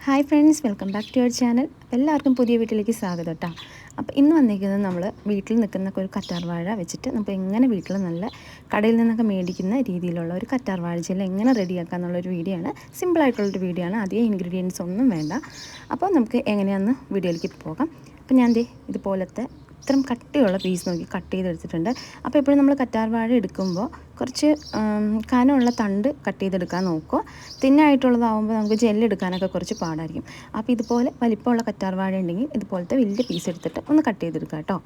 Hi friends, welcome back to your channel. എല്ലാവർക്കും പുതിയ വീട്ടിലേക്ക് സ്വാഗതം കേട്ടോ. അപ്പോൾ ഇന്ന് വന്നിരിക്കുന്നത് നമ്മൾ വീട്ടിൽ നിൽക്കുന്ന ഒരു കറ്റാർ വാഴ വെച്ചിട്ട് നമുക്ക് എങ്ങനെ വീട്ടിൽ നല്ല കടയിൽ നിന്നൊക്കെ മേടിക്കുന്ന രീതിയിലുള്ള ഒരു കറ്റാർ വാഴ ജെൽ എങ്ങനെ റെഡിയാക്കുക എന്നുള്ളൊരു വീഡിയോ ആണ്. സിമ്പിളായിട്ടുള്ളൊരു വീഡിയോ ആണ്. അധികം ഇൻഗ്രീഡിയൻസ് ഒന്നും വേണ്ട. അപ്പോൾ നമുക്ക് എങ്ങനെയാണെന്ന് വീഡിയോയിലേക്ക് പോകാം. അപ്പോൾ ഞാൻ ഇതുപോലത്തെ ഇത്രയും കട്ടിയുള്ള പീസ് നോക്കി കട്ട് ചെയ്തെടുത്തിട്ടുണ്ട്. അപ്പോൾ എപ്പോഴും നമ്മൾ കറ്റാർ വാഴ എടുക്കുമ്പോൾ കുറച്ച് കനമുള്ള തണ്ട് കട്ട് ചെയ്തെടുക്കാൻ നോക്കുക. തിന്നായിട്ടുള്ളതാകുമ്പോൾ നമുക്ക് ജെല്ലെടുക്കാനൊക്കെ കുറച്ച് പാടായിരിക്കും. അപ്പോൾ ഇതുപോലെ വലിപ്പമുള്ള കറ്റാർ വാഴ ഉണ്ടെങ്കിൽ ഇതുപോലത്തെ വലിയ പീസ് എടുത്തിട്ട് ഒന്ന് കട്ട് ചെയ്തെടുക്കുക കേട്ടോ.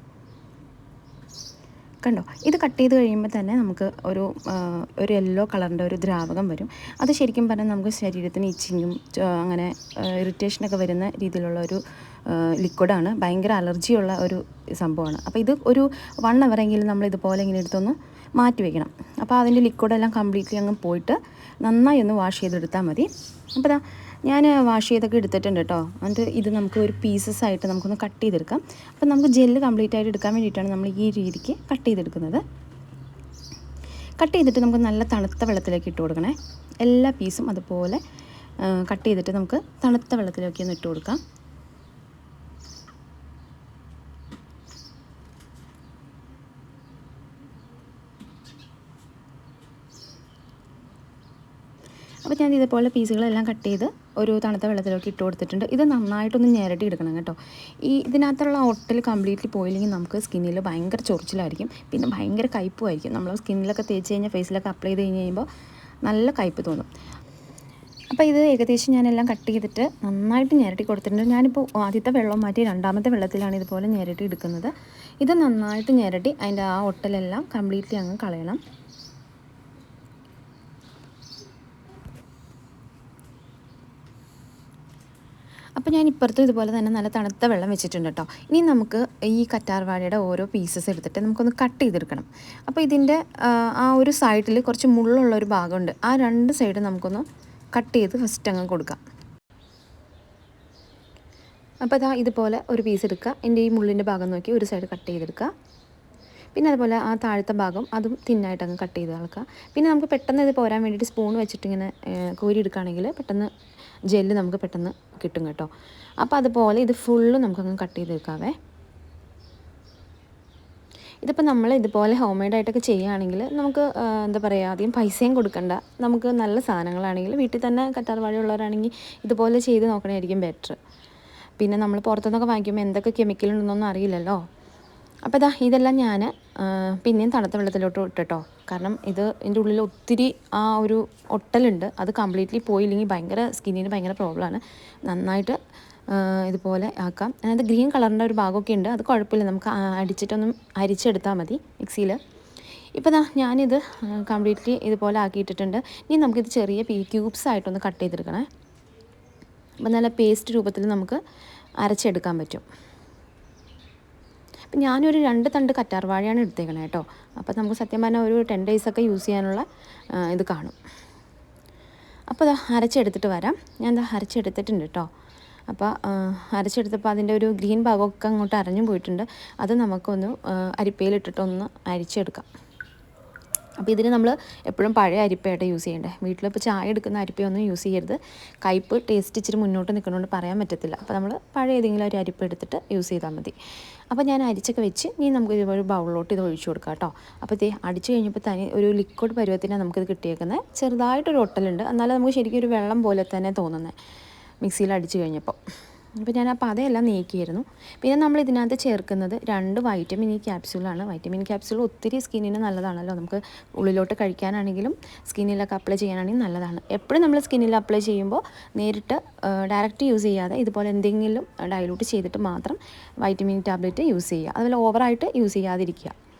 കണ്ടോ, ഇത് കട്ട് ചെയ്ത് കഴിയുമ്പോൾ തന്നെ നമുക്ക് ഒരു യെല്ലോ കളറിൻ്റെ ഒരു ദ്രാവകം വരും. അത് ശരിക്കും പറഞ്ഞാൽ നമുക്ക് ശരീരത്തിന് ഇച്ചിങ്ങും അങ്ങനെ ഇറിറ്റേഷനൊക്കെ വരുന്ന രീതിയിലുള്ള ഒരു ലിക്വിഡാണ്. ഭയങ്കര അലർജിയുള്ള ഒരു സംഭവമാണ്. അപ്പോൾ ഇത് ഒരു 1 ഹവറെങ്കിലും നമ്മൾ ഇതുപോലെ ഇങ്ങനെ എടുത്തൊന്ന് മാറ്റി വയ്ക്കണം. അപ്പോൾ അതിൻ്റെ ലിക്വിഡെല്ലാം കംപ്ലീറ്റ്ലി അങ്ങ് പോയിട്ട് നന്നായി ഒന്ന് വാഷ് ചെയ്തെടുത്താൽ മതി. അപ്പോൾ ഞാൻ വാഷ് ചെയ്തൊക്കെ എടുത്തിട്ടുണ്ട് കേട്ടോ. എന്നിട്ട് ഇത് നമുക്ക് ഒരു പീസസ് ആയിട്ട് നമുക്കൊന്ന് കട്ട് ചെയ്തെടുക്കാം. അപ്പോൾ നമുക്ക് ജെല്ല് കംപ്ലീറ്റ് ആയിട്ട് എടുക്കാൻ വേണ്ടിയിട്ടാണ് നമ്മൾ ഈ രീതിക്ക് കട്ട് ചെയ്തെടുക്കുന്നത്. കട്ട് ചെയ്തിട്ട് നമുക്ക് നല്ല തണുത്ത വെള്ളത്തിലേക്ക് ഇട്ട് കൊടുക്കണേ. എല്ലാ പീസും അതുപോലെ കട്ട് ചെയ്തിട്ട് നമുക്ക് തണുത്ത വെള്ളത്തിലേക്ക് ഒന്ന് ഇട്ട് കൊടുക്കാം. അപ്പോൾ ഞാൻ ഇതേപോലെ പീസുകളെല്ലാം കട്ട് ചെയ്ത് ഒരു തണുത്ത വെള്ളത്തിലേക്ക് ഇട്ട് കൊടുത്തിട്ടുണ്ട്. ഇത് നന്നായിട്ടൊന്ന് ഞെരടി എടുക്കണം കേട്ടോ. ഇതിനകത്തുള്ള ഒട്ടൽ കംപ്ലീറ്റ്ലി പോയില്ലെങ്കിൽ നമുക്ക് സ്കിന്നിൽ ഭയങ്കര ചൊറിച്ചിലായിരിക്കും. പിന്നെ ഭയങ്കര കയ്പ്പുമായിരിക്കും. നമ്മൾ സ്കിന്നിലൊക്കെ തേച്ച് കഴിഞ്ഞാൽ ഫേസിലൊക്കെ അപ്ലൈ ചെയ്ത് കഴിയുമ്പോൾ നല്ല കയ്പ്പ് തോന്നും. അപ്പോൾ ഇത് ഏകദേശം ഞാനെല്ലാം കട്ട് ചെയ്തിട്ട് നന്നായിട്ട് ഞെരടി കൊടുത്തിട്ടുണ്ട്. ഞാനിപ്പോൾ ആദ്യത്തെ വെള്ളം മാറ്റി രണ്ടാമത്തെ വെള്ളത്തിലാണ് ഇതുപോലെ ഞെരടി എടുക്കുന്നത്. ഇത് നന്നായിട്ട് ഞെരടി അതിൻ്റെ ആ ഒട്ടലെല്ലാം കംപ്ലീറ്റ്ലി അങ്ങ് കളയണം. അപ്പോൾ ഞാൻ ഇപ്പുറത്തും ഇതുപോലെ തന്നെ നല്ല തണുത്ത വെള്ളം വെച്ചിട്ടുണ്ട് കേട്ടോ. ഇനി നമുക്ക് ഈ കറ്റാർ വാഴയുടെ ഓരോ പീസസ് എടുത്തിട്ട് നമുക്കൊന്ന് കട്ട് ചെയ്തെടുക്കണം. അപ്പോൾ ഇതിൻ്റെ ആ ഒരു സൈഡിൽ കുറച്ച് മുള്ളുള്ള ഒരു ഭാഗമുണ്ട്. ആ 2 സൈഡ് നമുക്കൊന്ന് കട്ട് ചെയ്ത് ഫസ്റ്റ് അങ്ങ് കൊടുക്കാം. അപ്പോൾ ഇതുപോലെ ഒരു പീസ് എടുക്കുക. എൻ്റെ ഈ മുള്ളിൻ്റെ ഭാഗം നോക്കി ഒരു സൈഡ് കട്ട് ചെയ്തെടുക്കുക. പിന്നെ അതുപോലെ ആ താഴത്തെ ഭാഗം അതും തിന്നായിട്ട് അങ്ങ് കട്ട് ചെയ്ത് കളക്കുക. പിന്നെ നമുക്ക് പെട്ടെന്ന് ഇത് പോരാൻ വേണ്ടിയിട്ട് സ്പൂൺ വെച്ചിട്ട് ഇങ്ങനെ കോരി എടുക്കുകയാണെങ്കിൽ പെട്ടെന്ന് ജെല്ല് നമുക്ക് പെട്ടെന്ന് കിട്ടും കേട്ടോ. അപ്പോൾ അതുപോലെ ഇത് ഫുള്ള് നമുക്കങ്ങ് കട്ട് ചെയ്തെടുക്കാവേ. ഇതിപ്പോൾ നമ്മൾ ഇതുപോലെ ഹോം മെയ്ഡായിട്ടൊക്കെ ചെയ്യുകയാണെങ്കിൽ നമുക്ക് എന്താ പറയുക, അധികം പൈസയും കൊടുക്കണ്ട. നമുക്ക് നല്ല സാധനങ്ങളാണെങ്കിൽ വീട്ടിൽ തന്നെ കറ്റാർ വാഴ ഉള്ളവരാണെങ്കിൽ ഇതുപോലെ ചെയ്ത് നോക്കണമായിരിക്കും ബെറ്റർ. പിന്നെ നമ്മൾ പുറത്തുനിന്നൊക്കെ വാങ്ങിക്കുമ്പോൾ എന്തൊക്കെ കെമിക്കലുണ്ടെന്നൊന്നും അറിയില്ലല്ലോ. അപ്പോൾ ഇതെല്ലാം ഞാൻ പിന്നെയും തണുത്ത വെള്ളത്തിലോട്ട് ഇട്ടോ. കാരണം ഇതിൻ്റെ ഉള്ളിൽ ഒത്തിരി ആ ഒരു ഒട്ടലുണ്ട്. അത് കംപ്ലീറ്റ്ലി പോയില്ലെങ്കിൽ ഭയങ്കര സ്കിന്നിന് ഭയങ്കര പ്രോബ്ലമാണ്. നന്നായിട്ട് ഇതുപോലെ ആക്കാം. അതായത് ഗ്രീൻ കളറിൻ്റെ ഒരു ഭാഗമൊക്കെ ഉണ്ട്. അത് കുഴപ്പമില്ല, നമുക്ക് അടിച്ചിട്ടൊന്നും അരിച്ചെടുത്താൽ മതി മിക്സിയിൽ. ഇപ്പോൾ ഞാനിത് കംപ്ലീറ്റ്ലി ഇതുപോലെ ആക്കിയിട്ടിട്ടുണ്ട്. ഇനി നമുക്കിത് ചെറിയ ക്യൂബ്സ് ആയിട്ടൊന്ന് കട്ട് ചെയ്തെടുക്കണേ. അപ്പോൾ നല്ല പേസ്റ്റ് രൂപത്തിൽ നമുക്ക് അരച്ചെടുക്കാൻ പറ്റും. അപ്പം ഞാനൊരു 2 തണ്ട് കറ്റാർ വാഴയാണ് എടുത്തേക്കണേ കേട്ടോ. അപ്പോൾ നമുക്ക് സത്യം പറഞ്ഞാൽ ഒരു 10 ഡേയ്സൊക്കെ യൂസ് ചെയ്യാനുള്ള ഇത് കാണും. അപ്പോൾ അരച്ചെടുത്തിട്ട് വരാം. ഞാൻ അരച്ചെടുത്തിട്ടുണ്ട് കേട്ടോ. അപ്പോൾ അരച്ചെടുത്തപ്പോൾ അതിൻ്റെ ഒരു ഗ്രീൻ ഭാഗമൊക്കെ അങ്ങോട്ട് അരഞ്ഞു പോയിട്ടുണ്ട്. അത് നമുക്കൊന്ന് അരിപ്പയിലിട്ടിട്ടൊന്ന് അരിച്ചെടുക്കാം. അപ്പോൾ ഇതിന് നമ്മൾ എപ്പോഴും പഴയ അരിപ്പയായിട്ട് യൂസ് ചെയ്യേണ്ടത്. വീട്ടിലിപ്പോൾ ചായ എടുക്കുന്ന അരിപ്പയൊന്നും യൂസ് ചെയ്യരുത്. കയ്പ്പ് ടേസ്റ്റ് ഇച്ചിരി മുന്നോട്ട് നിൽക്കുന്നതുകൊണ്ട് പറയാൻ പറ്റത്തില്ല. അപ്പോൾ നമ്മൾ പഴയ ഏതെങ്കിലും ഒരു അരിപ്പ എടുത്തിട്ട് യൂസ് ചെയ്താൽ മതി. അപ്പോൾ ഞാൻ അരിച്ചൊക്കെ വെച്ച് ഇനി നമുക്ക് ഇതുപോലെ ഒരു ബൗളിലോട്ട് ഇത് ഒഴിച്ചു കൊടുക്കാം കേട്ടോ. അപ്പോൾ അടിച്ച് കഴിഞ്ഞപ്പോൾ തനി ഒരു ലിക്വിഡ് പരുവത്തിനാണ് നമുക്കിത് കിട്ടിയേക്കുന്നത്. ചെറുതായിട്ടൊരു ഒട്ടലുണ്ട്, എന്നാലും നമുക്ക് ശരിക്കും ഒരു വെള്ളം പോലെ തന്നെ തോന്നുന്നത് മിക്സിയിൽ അടിച്ച് കഴിഞ്ഞപ്പോൾ. അപ്പോൾ ഞാൻ ആ പതയെല്ലാം നീക്കിയിരുന്നു. പിന്നെ നമ്മൾ ഇതിനകത്ത് ചേർക്കുന്നത് 2 വൈറ്റമിൻ ഇ ക്യാപ്സ്യൂളാണ്. വൈറ്റമിൻ ക്യാപ്സ്യൂൾ ഒത്തിരി സ്കിന്നിന് നല്ലതാണല്ലോ. നമുക്ക് ഉള്ളിലോട്ട് കഴിക്കാനാണെങ്കിലും സ്കിന്നിലൊക്കെ അപ്ലൈ ചെയ്യാനാണെങ്കിലും നല്ലതാണ്. എപ്പോഴും നമ്മൾ സ്കിന്നിൽ അപ്ലൈ ചെയ്യുമ്പോൾ നേരിട്ട് ഡയറക്റ്റ് യൂസ് ചെയ്യാതെ ഇതുപോലെ എന്തെങ്കിലും ഡൈലൂട്ട് ചെയ്തിട്ട് മാത്രം വൈറ്റമിൻ ടാബ്ലറ്റ് യൂസ് ചെയ്യുക. അതുപോലെ ഓവറായിട്ട് യൂസ് ചെയ്യാതിരിക്കുക.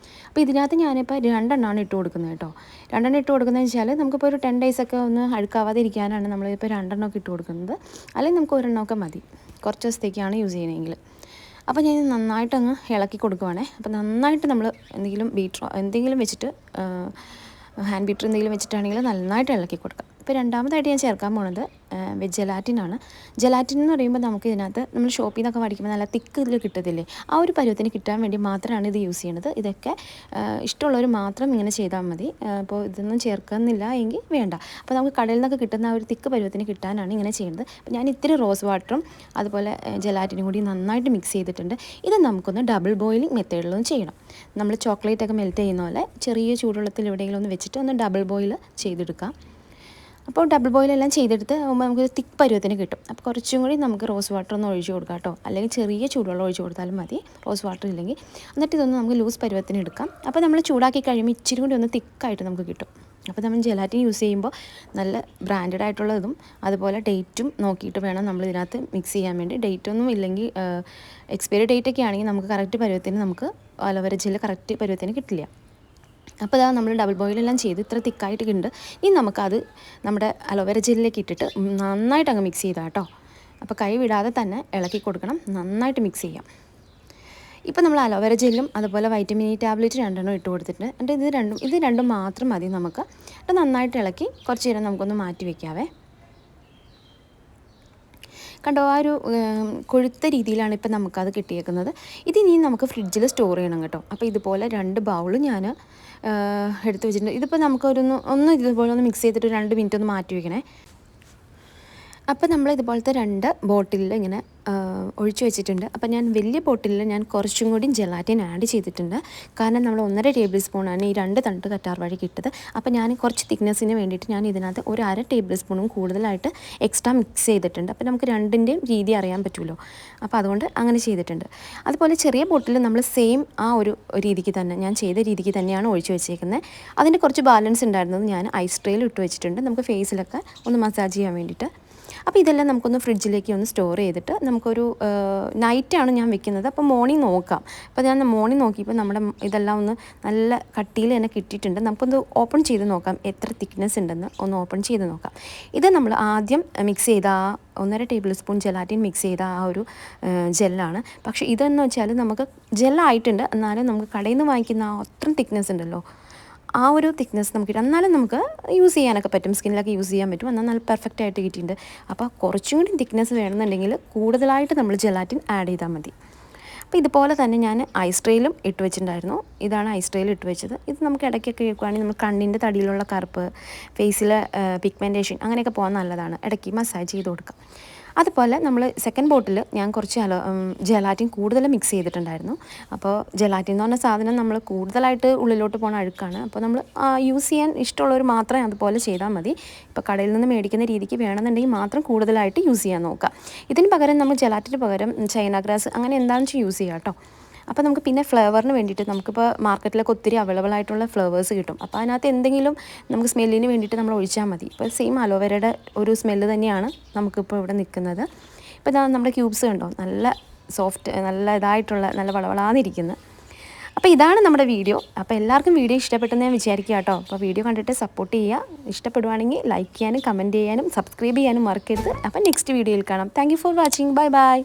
അപ്പോൾ ഇതിനകത്ത് ഞാനിപ്പോൾ 2 എണ്ണമാണ് ഇട്ട് കൊടുക്കുന്നത് കേട്ടോ. 2 എണ്ണം ഇട്ട് കൊടുക്കുന്നതെന്ന് വെച്ചാൽ നമുക്കിപ്പോൾ ഒരു 10 ഡേയ്സൊക്കെ ഒന്ന് അഴുക്കാവാതെ ഇരിക്കാനാണ് നമ്മളിപ്പോൾ 2 എണ്ണമൊക്കെ ഇട്ട് കൊടുക്കുന്നത്. അല്ലെങ്കിൽ നമുക്ക് 1 എണ്ണമൊക്കെ മതി കുറച്ച് ദിവസത്തേക്കാണ് യൂസ് ചെയ്യണമെങ്കിൽ. അപ്പോൾ ഞാൻ നന്നായിട്ടങ്ങ് ഇളക്കി കൊടുക്കുവാണേ. അപ്പോൾ നന്നായിട്ട് നമ്മൾ എന്തെങ്കിലും വെച്ചിട്ട് ഹാൻഡ് ബീറ്റർ എന്തെങ്കിലും വെച്ചിട്ടാണെങ്കിൽ നന്നായിട്ട് ഇളക്കി കൊടുക്കാം. ഇപ്പോൾ രണ്ടാമതായിട്ട് ഞാൻ ചേർക്കാൻ പോകുന്നത് വെജ് ജെലാറ്റിനാണ്. ജെലാറ്റിൻ എന്ന് പറയുമ്പോൾ നമുക്ക് ഇതിനകത്ത് നമ്മൾ ഷോപ്പിൽ നിന്നൊക്കെ മേടിക്കുമ്പോൾ നല്ല തിക്ക് ഇതിൽ കിട്ടത്തില്ലേ, ആ ഒരു പരുവത്തിന് കിട്ടാൻ വേണ്ടി മാത്രമാണ് ഇത് യൂസ് ചെയ്യുന്നത്. ഇതൊക്കെ ഇഷ്ടമുള്ളവർ മാത്രം ഇങ്ങനെ ചെയ്താൽ മതി. അപ്പോൾ ഇതൊന്നും ചേർക്കുന്നില്ല എങ്കിൽ വേണ്ട. അപ്പോൾ നമുക്ക് കടയിൽ നിന്നൊക്കെ കിട്ടുന്ന ആ ഒരു തിക്ക് പരുവത്തിന് കിട്ടാനാണ് ഇങ്ങനെ ചെയ്യുന്നത്. അപ്പോൾ ഞാൻ ഇത്തിരി റോസ് വാട്ടറും അതുപോലെ ജെലാറ്റിനും കൂടി നന്നായിട്ട് മിക്സ് ചെയ്തിട്ടുണ്ട്. ഇത് നമുക്കൊന്ന് ഡബിൾ ബോയിലിംഗ് മെത്തേഡിലൊന്നും ചെയ്യണം. നമ്മൾ ചോക്ലേറ്റ് ഒക്കെ മെൽറ്റ് ചെയ്യുന്ന പോലെ ചെറിയ ചൂടുവെള്ളത്തിൽ എവിടെയെങ്കിലും ഒന്ന് വെച്ചിട്ട് ഒന്ന് ഡബിൾ ബോയിൽ ചെയ്തെടുക്കാം. അപ്പോൾ ഡബിൾ ബോയിലെല്ലാം ചെയ്തെടുത്ത് നമുക്ക് തിക്ക് പരുവത്തിന് കിട്ടും. അപ്പോൾ കുറച്ചും കൂടി നമുക്ക് റോസ് വാട്ടർ ഒന്ന് ഒഴിച്ച് കൊടുക്കാം കേട്ടോ, അല്ലെങ്കിൽ ചെറിയ ചൂടുവെള്ളം ഒഴിച്ച് കൊടുത്താലും മതി, റോസ് വാട്ടർ ഇല്ലെങ്കിൽ. എന്നിട്ട് ഇതൊന്ന് നമുക്ക് ലൂസ് പരുവത്തിന് എടുക്കാം. അപ്പോൾ നമ്മൾ ചൂടാക്കി കഴിയുമ്പോൾ ഇച്ചിരി കൂടി ഒന്ന് തിക്കായിട്ട് നമുക്ക് കിട്ടും. അപ്പോൾ നമ്മൾ ജെലാറ്റിൻ യൂസ് ചെയ്യുമ്പോൾ നല്ല ബ്രാൻഡഡ് ആയിട്ടുള്ളതും അതുപോലെ ഡേറ്റും നോക്കിയിട്ട് വേണം നമ്മൾ ഇതിനകത്ത് മിക്സ് ചെയ്യാൻ വേണ്ടി. ഡേറ്റ് ഒന്നും ഇല്ലെങ്കിൽ എക്സ്പയറി ഡേറ്റ് ഒക്കെ ആണെങ്കിൽ നമുക്ക് കറക്റ്റ് പരുവത്തിന് നമുക്ക് അലോവേര ജെല്ല് കറക്റ്റ് പരുവത്തിന് കിട്ടില്ല. അപ്പോൾ ഇതാ നമ്മൾ ഡബിൾ ബോയിലെല്ലാം ചെയ്ത് ഇത്ര തിക്കായിട്ട് ഉണ്ട്. ഇനി നമുക്കത് നമ്മുടെ അലോവേര ജെല്ലിലേക്ക് ഇട്ടിട്ട് നന്നായിട്ട് അങ്ങ് മിക്സ് ചെയ്താൽ കേട്ടോ. അപ്പോൾ കൈ വിടാതെ തന്നെ ഇളക്കി കൊടുക്കണം, നന്നായിട്ട് മിക്സ് ചെയ്യാം. ഇപ്പോൾ നമ്മൾ അലോവേര ജെല്ലും അതുപോലെ വൈറ്റമിൻ ഇ ടാബ്ലറ്റ് രണ്ടെണ്ണം ഇട്ട് കൊടുത്തിട്ടുണ്ട്. എന്നിട്ട് ഇത് രണ്ടും മാത്രം മതി നമുക്ക്. എന്നിട്ട് നന്നായിട്ട് ഇളക്കി കുറച്ച് നേരം നമുക്കൊന്ന് മാറ്റി വയ്ക്കാവേ. കണ്ടോ, ആ ഒരു കൊഴുത്ത രീതിയിലാണ് ഇപ്പോൾ നമുക്കത് കിട്ടിയേക്കുന്നത്. ഇതിനി നമുക്ക് ഫ്രിഡ്ജിൽ സ്റ്റോർ ചെയ്യണം കേട്ടോ. അപ്പോൾ ഇതുപോലെ 2 ബൗൾ ഞാൻ എടുത്ത് വെച്ചിട്ടുണ്ട്. ഇതിപ്പോൾ നമുക്കൊന്ന് ഇതുപോലെ ഒന്ന് മിക്സ് ചെയ്തിട്ട് 2 മിനിറ്റ് ഒന്ന് മാറ്റി വയ്ക്കണേ. അപ്പോൾ നമ്മൾ ഇതുപോലത്തെ 2 ബോട്ടിലിൽ ഇങ്ങനെ ഒഴിച്ചു വെച്ചിട്ടുണ്ട്. അപ്പോൾ ഞാൻ വലിയ ബോട്ടിലിൽ ഞാൻ കുറച്ചും കൂടി ജെലാറ്റിൻ ആഡ് ചെയ്തിട്ടുണ്ട്. കാരണം നമ്മൾ 1.5 ടേബിൾ സ്പൂണാണ് ഈ 2 തണ്ട് കറ്റാർവാഴ കിട്ടത്. അപ്പോൾ ഞാൻ കുറച്ച് തിക്നെസ്സിന് വേണ്ടിയിട്ട് ഞാൻ ഇതിനകത്ത് 1/2 ടേബിൾ സ്പൂണും കൂടുതലായിട്ട് എക്സ്ട്രാ മിക്സ് ചെയ്തിട്ടുണ്ട്. അപ്പോൾ നമുക്ക് രണ്ടിൻ്റെയും രീതി അറിയാൻ പറ്റുമല്ലോ. അപ്പോൾ അതുകൊണ്ട് അങ്ങനെ ചെയ്തിട്ടുണ്ട്. അതുപോലെ ചെറിയ ബോട്ടിൽ നമ്മൾ സെയിം ആ ഒരു രീതിക്ക് തന്നെ ഞാൻ ചെയ്ത രീതിക്ക് തന്നെയാണ് ഒഴിച്ചു വെച്ചേക്കുന്നത്. അതിൻ്റെ കുറച്ച് ബാലൻസ് ഉണ്ടായിരുന്നത് ഞാൻ ഐസ് ട്രേയിൽ ഇട്ട് വെച്ചിട്ടുണ്ട്, നമുക്ക് ഫേസിലൊക്കെ ഒന്ന് മസാജ് ചെയ്യാൻ വേണ്ടിയിട്ട്. അപ്പോൾ ഇതെല്ലാം നമുക്കൊന്ന് ഫ്രിഡ്ജിലേക്ക് ഒന്ന് സ്റ്റോർ ചെയ്തിട്ട് നമുക്കൊരു നൈറ്റാണ് ഞാൻ വെക്കുന്നത്. അപ്പോൾ മോർണിംഗ് നോക്കാം. അപ്പോൾ ഞാൻ മോർണിംഗ് നോക്കിയപ്പോൾ നമ്മുടെ ഇതെല്ലാം ഒന്ന് നല്ല കട്ടിയിൽ തന്നെ കിട്ടിയിട്ടുണ്ട്. നമുക്കൊന്ന് ഓപ്പൺ ചെയ്ത് നോക്കാം എത്ര തിക്നെസ് ഉണ്ടെന്ന് ഒന്ന് ഓപ്പൺ ചെയ്ത് നോക്കാം. ഇത് നമ്മൾ ആദ്യം മിക്സ് ചെയ്ത 1.5 ടേബിൾ സ്പൂൺ ജെലാറ്റിൻ മിക്സ് ചെയ്ത ആ ഒരു ജെല്ലാണ്. പക്ഷേ ഇതെന്ന് വെച്ചാൽ നമുക്ക് ജെല്ലായിട്ടുണ്ട്, എന്നാലും നമുക്ക് കടയിൽ നിന്ന് വാങ്ങിക്കുന്ന അത്രയും തിക്നെസ് ഉണ്ടല്ലോ, ആ ഒരു തിക്നെസ് നമുക്ക് കിട്ടും. എന്നാലും നമുക്ക് യൂസ് ചെയ്യാനൊക്കെ പറ്റും, സ്കിന്നിലൊക്കെ യൂസ് ചെയ്യാൻ പറ്റും. എന്നാൽ നല്ല പെർഫെക്റ്റ് ആയിട്ട് കിട്ടിയിട്ടുണ്ട്. അപ്പോൾ കുറച്ചും കൂടി തിക്നെസ് വേണമെന്നുണ്ടെങ്കിൽ കൂടുതലായിട്ട് നമ്മൾ ജെലാറ്റിൻ ആഡ് ചെയ്താൽ മതി. അപ്പോൾ ഇതുപോലെ തന്നെ ഞാൻ ഐസ് ട്രേയിലും ഇട്ട് വെച്ചിട്ടുണ്ടായിരുന്നു. ഇതാണ് ഐസ് ട്രേയിൽ ഇട്ട് വെച്ചത്. ഇത് നമുക്ക് ഇടയ്ക്കൊക്കെ കേൾക്കുകയാണെങ്കിൽ നമ്മൾ കണ്ണിൻ്റെ തടിയിലുള്ള കറുപ്പ്, ഫേസിലെ പിഗ്മെൻറ്റേഷൻ അങ്ങനെയൊക്കെ പോകാൻ നല്ലതാണ്. ഇടയ്ക്ക് മസാജ് ചെയ്ത് കൊടുക്കാം. അതുപോലെ നമ്മൾ സെക്കൻഡ് ബോട്ടിൽ ഞാൻ കുറച്ച് ജെലാറ്റിൻ കൂടുതൽ മിക്സ് ചെയ്തിട്ടുണ്ടായിരുന്നു. അപ്പോൾ ജെലാറ്റിൻ എന്ന് പറഞ്ഞ സാധനം നമ്മൾ കൂടുതലായിട്ട് ഉള്ളിലോട്ട് പോകുന്ന അഴുക്കാണ്. അപ്പോൾ നമ്മൾ യൂസ് ചെയ്യാൻ ഇഷ്ടമുള്ളവർ മാത്രമേ അതുപോലെ ചെയ്താൽ മതി. ഇപ്പോൾ കടയിൽ നിന്ന് മേടിക്കുന്ന രീതിക്ക് വേണമെന്നുണ്ടെങ്കിൽ മാത്രം കൂടുതലായിട്ട് യൂസ് ചെയ്യാൻ നോക്കുക. ഇതിന് പകരം നമ്മൾ ജെലാറ്റിന് പകരം ചൈന ഗ്രാസ് അങ്ങനെ എന്താണെന്ന് വെച്ചാൽ യൂസ് ചെയ്യാം കേട്ടോ. അപ്പോൾ നമുക്ക് പിന്നെ ഫ്ലേവറിന് വേണ്ടിയിട്ട് നമുക്കിപ്പോൾ മാർക്കറ്റിലൊക്കെ ഒത്തിരി അവൈലബിൾ ആയിട്ടുള്ള ഫ്ലേവേഴ്സ് കിട്ടും. അപ്പോൾ അതിനകത്ത് എന്തെങ്കിലും നമുക്ക് സ്മെല്ലിന് വേണ്ടിയിട്ട് നമ്മൾ ഒഴിച്ചാൽ മതി. ഇപ്പോൾ സെയിം അലോവേരയുടെ ഒരു സ്മെല്ല് തന്നെയാണ് നമുക്കിപ്പോൾ ഇവിടെ നിൽക്കുന്നത്. ഇപ്പോൾ ഇതാ നമ്മുടെ ക്യൂബ്സ് കണ്ടോ, നല്ല സോഫ്റ്റ്, നല്ല ഇതായിട്ടുള്ള, നല്ല വളവളാന്നിരിക്കുന്നത്. അപ്പോൾ ഇതാണ് നമ്മുടെ വീഡിയോ. അപ്പോൾ എല്ലാവർക്കും വീഡിയോ ഇഷ്ടപ്പെട്ടെന്ന് ഞാൻ വിചാരിക്കുക കേട്ടോ. അപ്പോൾ വീഡിയോ കണ്ടിട്ട് സപ്പോർട്ട് ചെയ്യുക. ഇഷ്ടപ്പെടുവാണെങ്കിൽ ലൈക്ക് ചെയ്യാനും കമൻറ്റ് ചെയ്യാനും സബ്സ്ക്രൈബ് ചെയ്യാനും മറക്കരുത്. അപ്പോൾ നെക്സ്റ്റ് വീഡിയോയിൽ കാണാം. Thank you for watching. Bye bye.